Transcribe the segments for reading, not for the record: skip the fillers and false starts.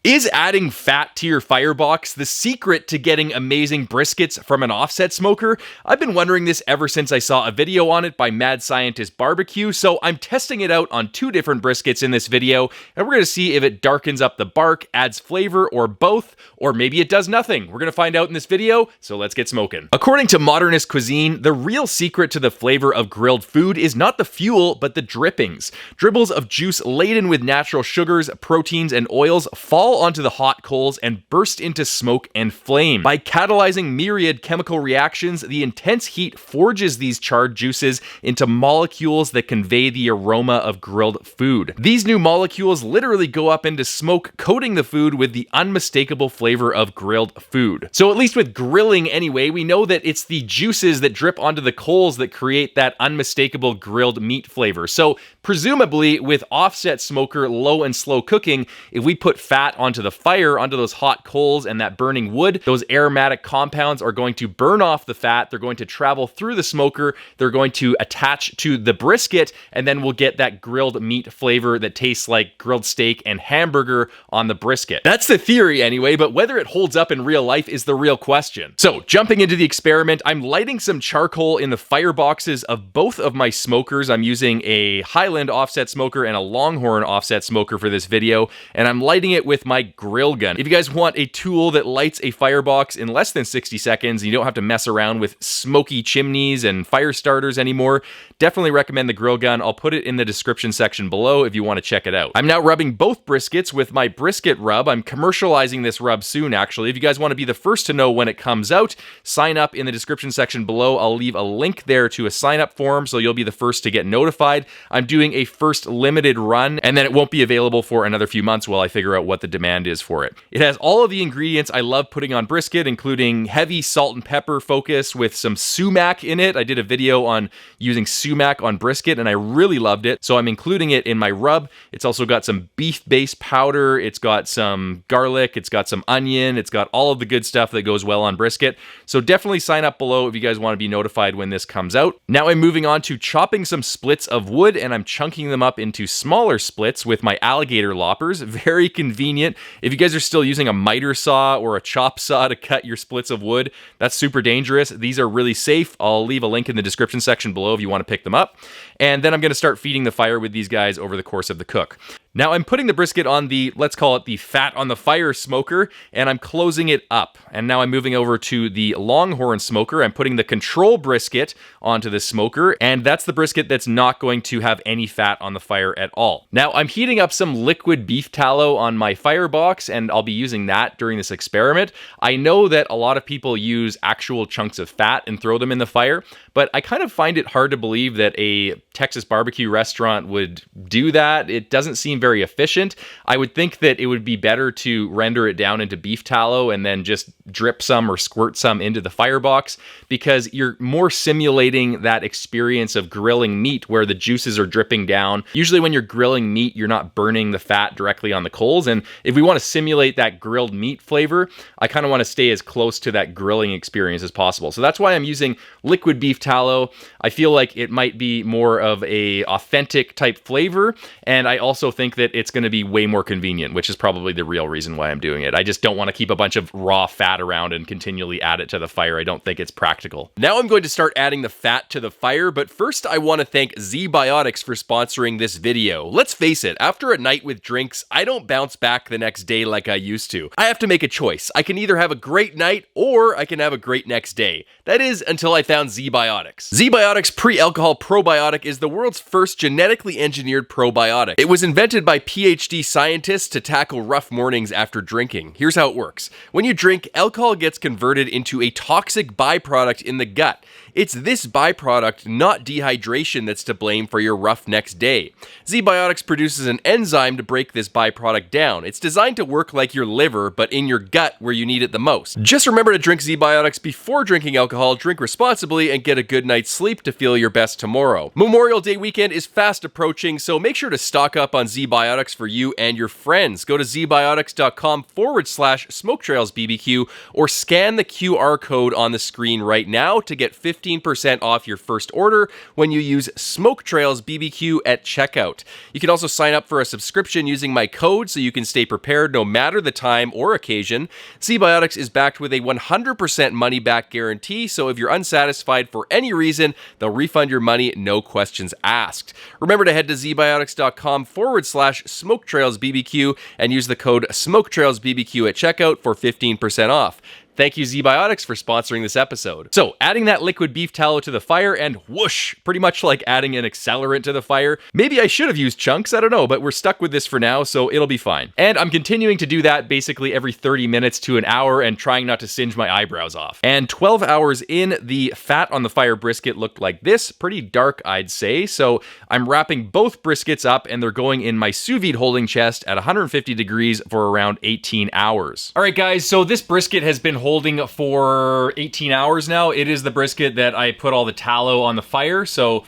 Is adding fat to your firebox the secret to getting amazing briskets from an offset smoker? I've been wondering this ever since I saw a video on it by Mad Scientist Barbecue, so I'm testing it out on 2 different briskets in this video, and we're going to see if it darkens up the bark, adds flavor, or both, or maybe it does nothing. We're going to find out in this video, so let's get smoking. According to Modernist Cuisine, the real secret to the flavor of grilled food is not the fuel, but the drippings. Dribbles of juice laden with natural sugars, proteins, and oils fall onto the hot coals and burst into smoke and flame. By catalyzing myriad chemical reactions, the intense heat forges these charred juices into molecules that convey the aroma of grilled food. These new molecules literally go up into smoke, coating the food with the unmistakable flavor of grilled food. So at least with grilling anyway, we know that it's the juices that drip onto the coals that create that unmistakable grilled meat flavor. So presumably with offset smoker low and slow cooking, if we put fat onto the fire, onto those hot coals and that burning wood, those aromatic compounds are going to burn off the fat, they're going to travel through the smoker, they're going to attach to the brisket, and then we'll get that grilled meat flavor that tastes like grilled steak and hamburger on the brisket. That's the theory anyway, but whether it holds up in real life is the real question. So, jumping into the experiment, I'm lighting some charcoal in the fireboxes of both of my smokers. I'm using a Highland offset smoker and a Longhorn offset smoker for this video, and I'm lighting it with my grill gun. If you guys want a tool that lights a firebox in less than 60 seconds, and you don't have to mess around with smoky chimneys and fire starters anymore, definitely recommend the grill gun. I'll put it in the description section below if you want to check it out. I'm now rubbing both briskets with my brisket rub. I'm commercializing this rub soon, actually. If you guys want to be the first to know when it comes out, sign up in the description section below. I'll leave a link there to a sign up form, so you'll be the first to get notified. I'm doing a first limited run, and then it won't be available for another few months while I figure out what the demand is for it. It has all of the ingredients I love putting on brisket, including heavy salt and pepper focus with some sumac in it. I did a video on using sumac on brisket, and I really loved it, so I'm including it in my rub. It's also got some beef-based powder, it's got some garlic, it's got some onion, it's got all of the good stuff that goes well on brisket, so definitely sign up below if you guys want to be notified when this comes out. Now I'm moving on to chopping some splits of wood, and I'm chunking them up into smaller splits with my alligator loppers. Very convenient. If you guys are still using a miter saw or a chop saw to cut your splits of wood, that's super dangerous. These are really safe. I'll leave a link in the description section below if you want to pick them up. And then I'm going to start feeding the fire with these guys over the course of the cook. Now I'm putting the brisket on the, let's call it the fat on the fire smoker, and I'm closing it up. And now I'm moving over to the Longhorn smoker. I'm putting the control brisket onto the smoker, and that's the brisket that's not going to have any fat on the fire at all. Now I'm heating up some liquid beef tallow on my firebox, and I'll be using that during this experiment. I know that a lot of people use actual chunks of fat and throw them in the fire, but I kind of find it hard to believe that a Texas barbecue restaurant would do that. It doesn't seem very efficient. I would think that it would be better to render it down into beef tallow and then just drip some or squirt some into the firebox, because you're more simulating that experience of grilling meat where the juices are dripping down. Usually when you're grilling meat, you're not burning the fat directly on the coals, and if we want to simulate that grilled meat flavor, I kind of want to stay as close to that grilling experience as possible. So that's why I'm using liquid beef tallow. I feel like it might be more of a authentic type flavor, and I also think that it's going to be way more convenient, which is probably the real reason why I'm doing it. I just don't want to keep a bunch of raw fat around and continually add it to the fire. I don't think it's practical. Now I'm going to start adding the fat to the fire, but first I want to thank ZBiotics for sponsoring this video. Let's face it, after a night with drinks, I don't bounce back the next day like I used to. I have to make a choice. I can either have a great night or I can have a great next day. That is, until I found ZBiotics. ZBiotics Pre-Alcohol Probiotic is the world's first genetically engineered probiotic. It was invented by PhD scientists to tackle rough mornings after drinking. Here's how it works. When you drink, alcohol gets converted into a toxic byproduct in the gut. It's this byproduct, not dehydration, that's to blame for your rough next day. ZBiotics produces an enzyme to break this byproduct down. It's designed to work like your liver, but in your gut where you need it the most. Just remember to drink ZBiotics before drinking alcohol, drink responsibly, and get a good night's sleep to feel your best tomorrow. Memorial Day weekend is fast approaching, so make sure to stock up on ZBiotics ZBiotics for you and your friends. Go to zbiotics.com/SmokeTrailsBBQ or scan the QR code on the screen right now to get 15% off your first order when you use Smoke Trails BBQ at checkout. You can also sign up for a subscription using my code so you can stay prepared no matter the time or occasion. ZBiotics is backed with a 100% money-back guarantee, so if you're unsatisfied for any reason, they'll refund your money, no questions asked. Remember to head to zbiotics.com/SmokeTrailsBBQ and use the code SmokeTrailsBBQ at checkout for 15% off. Thank you, ZBiotics, for sponsoring this episode. So, adding that liquid beef tallow to the fire and whoosh, pretty much like adding an accelerant to the fire. Maybe I should have used chunks, I don't know, but we're stuck with this for now, so it'll be fine. And I'm continuing to do that basically every 30 minutes to an hour and trying not to singe my eyebrows off. And 12 hours in, the fat on the fire brisket looked like this, pretty dark, I'd say. So I'm wrapping both briskets up and they're going in my sous vide holding chest at 150 degrees for around 18 hours. All right, guys, so this brisket has been holding for 18 hours now. It is the brisket that I put all the tallow on the fire. So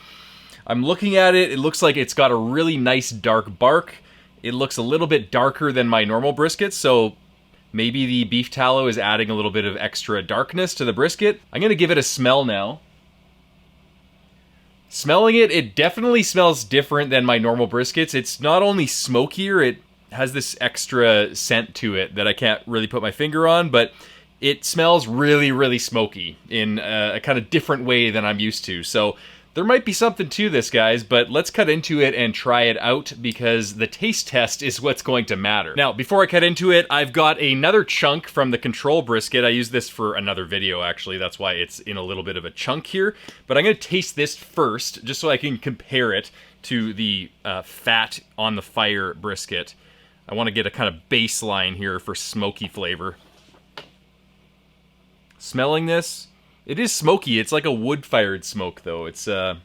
I'm looking at it. It looks like it's got a really nice dark bark. It looks a little bit darker than my normal brisket. So maybe the beef tallow is adding a little bit of extra darkness to the brisket. I'm going to give it a smell now. Smelling it, it definitely smells different than my normal briskets. It's not only smokier, it has this extra scent to it that I can't really put my finger on, but it smells really, really smoky in a kind of different way than I'm used to. So there might be something to this, guys, but let's cut into it and try it out because the taste test is what's going to matter. Now, before I cut into it, I've got another chunk from the control brisket. I used this for another video, actually. That's why it's in a little bit of a chunk here. But I'm going to taste this first, just so I can compare it to the fat on the fire brisket. I want to get a kind of baseline here for smoky flavor. Smelling this, it is smoky. It's like a wood-fired smoke, though. It's a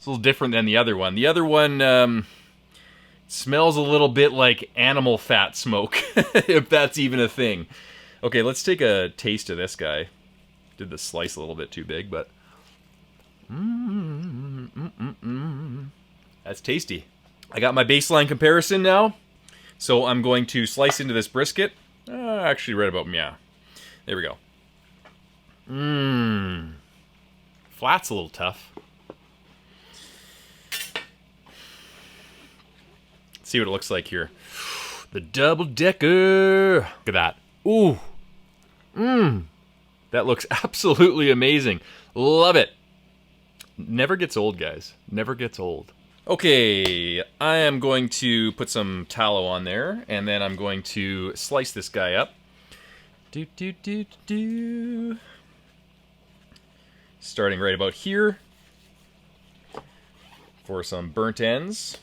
little different than the other one. The other one smells a little bit like animal fat smoke, if that's even a thing. Okay, let's take a taste of this guy. Did the slice a little bit too big, but that's tasty. I got my baseline comparison now, so I'm going to slice into this brisket. Actually, right about, yeah. There we go. Flat's a little tough. Let's see what it looks like here. The double decker. Look at that. Ooh. That looks absolutely amazing. Love it. Never gets old, guys. Never gets old. Okay, I am going to put some tallow on there, and then I'm going to slice this guy up. Starting right about here for some burnt ends.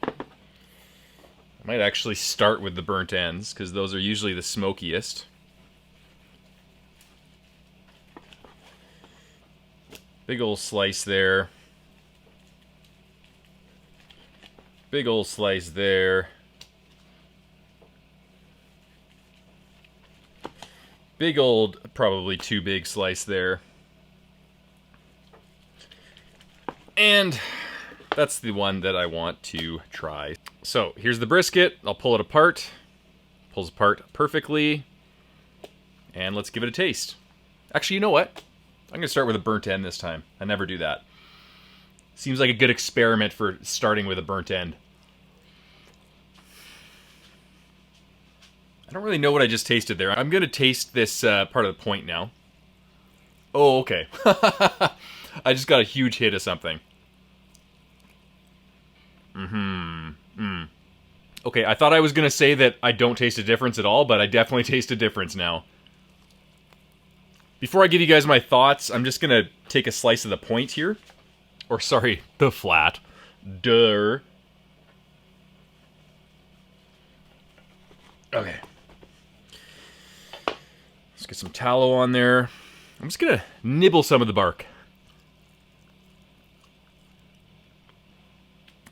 I might actually start with the burnt ends because those are usually the smokiest. Big old slice there. Big old slice there. Big old, probably too big slice there. And that's the one that I want to try. So here's the brisket. I'll pull it apart. Pulls apart perfectly. And let's give it a taste. Actually, you know what? I'm going to start with a burnt end this time. I never do that. Seems like a good experiment for starting with a burnt end. I don't really know what I just tasted there. I'm going to taste this part of the point now. Oh, okay. I just got a huge hit of something. Okay, I thought I was going to say that I don't taste a difference at all, but I definitely taste a difference now. Before I give you guys my thoughts, I'm just going to take a slice of the point here. Or, sorry, the flat. Duh. Okay. Let's get some tallow on there. I'm just going to nibble some of the bark.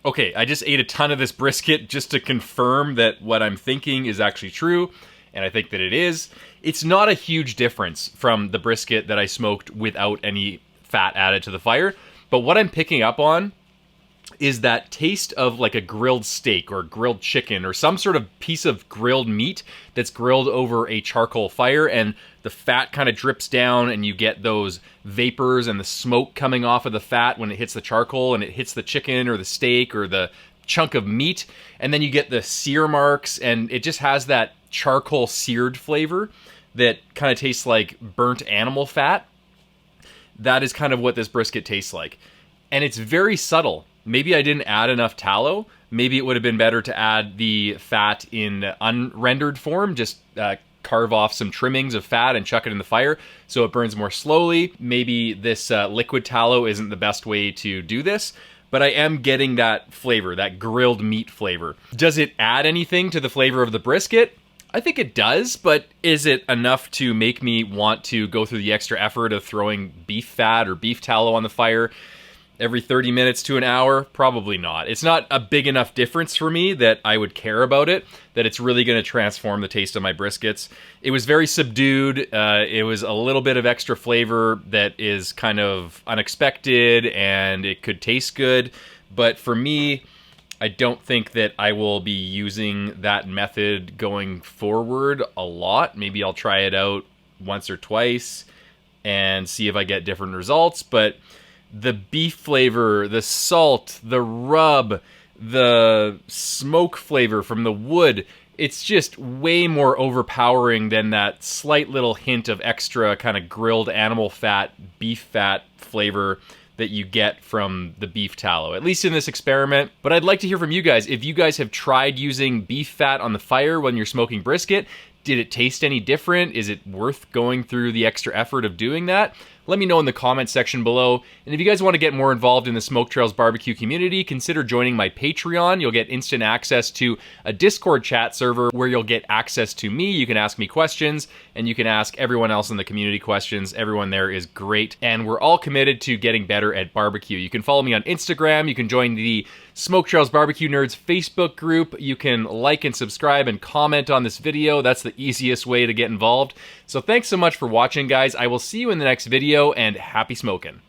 Okay, I just ate a ton of this brisket just to confirm that what I'm thinking is actually true, and I think that it is. It's not a huge difference from the brisket that I smoked without any fat added to the fire, But what I'm picking up on is that taste of like a grilled steak or grilled chicken or some sort of piece of grilled meat that's grilled over a charcoal fire, and the fat kind of drips down and you get those vapors and the smoke coming off of the fat when it hits the charcoal and it hits the chicken or the steak or the chunk of meat, and then you get the sear marks, and it just has that charcoal seared flavor that kind of tastes like burnt animal fat. That is kind of what this brisket tastes like. And it's very subtle. Maybe I didn't add enough tallow. Maybe it would have been better to add the fat in unrendered form. Just carve off some trimmings of fat and chuck it in the fire so it burns more slowly. Maybe this liquid tallow isn't the best way to do this, but I am getting that flavor, that grilled meat flavor. Does it add anything to the flavor of the brisket? I think it does, but is it enough to make me want to go through the extra effort of throwing beef fat or beef tallow on the fire every 30 minutes to an hour? Probably not. It's not a big enough difference for me that I would care about it, that it's really going to transform the taste of my briskets. It was very subdued. It was a little bit of extra flavor that is kind of unexpected, and it could taste good. But for me, I don't think that I will be using that method going forward a lot. Maybe I'll try it out once or twice and see if I get different results. But the beef flavor, the salt, the rub, the smoke flavor from the wood, it's just way more overpowering than that slight little hint of extra kind of grilled animal fat, beef fat flavor that you get from the beef tallow, at least in this experiment. But I'd like to hear from you guys. If you guys have tried using beef fat on the fire when you're smoking brisket, did it taste any different? Is it worth going through the extra effort of doing that? Let me know in the comment section below. And if you guys want to get more involved in the Smoke Trails barbecue community, consider joining my Patreon. You'll get instant access to a Discord chat server where you'll get access to me. You can ask me questions, and you can ask everyone else in the community questions. Everyone there is great, and we're all committed to getting better at barbecue. You can follow me on Instagram. You can join the Smoke Trails Barbecue Nerds Facebook group. You can like and subscribe and comment on this video. That's the easiest way to get involved. So thanks so much for watching, guys. I will see you in the next video, and happy smoking.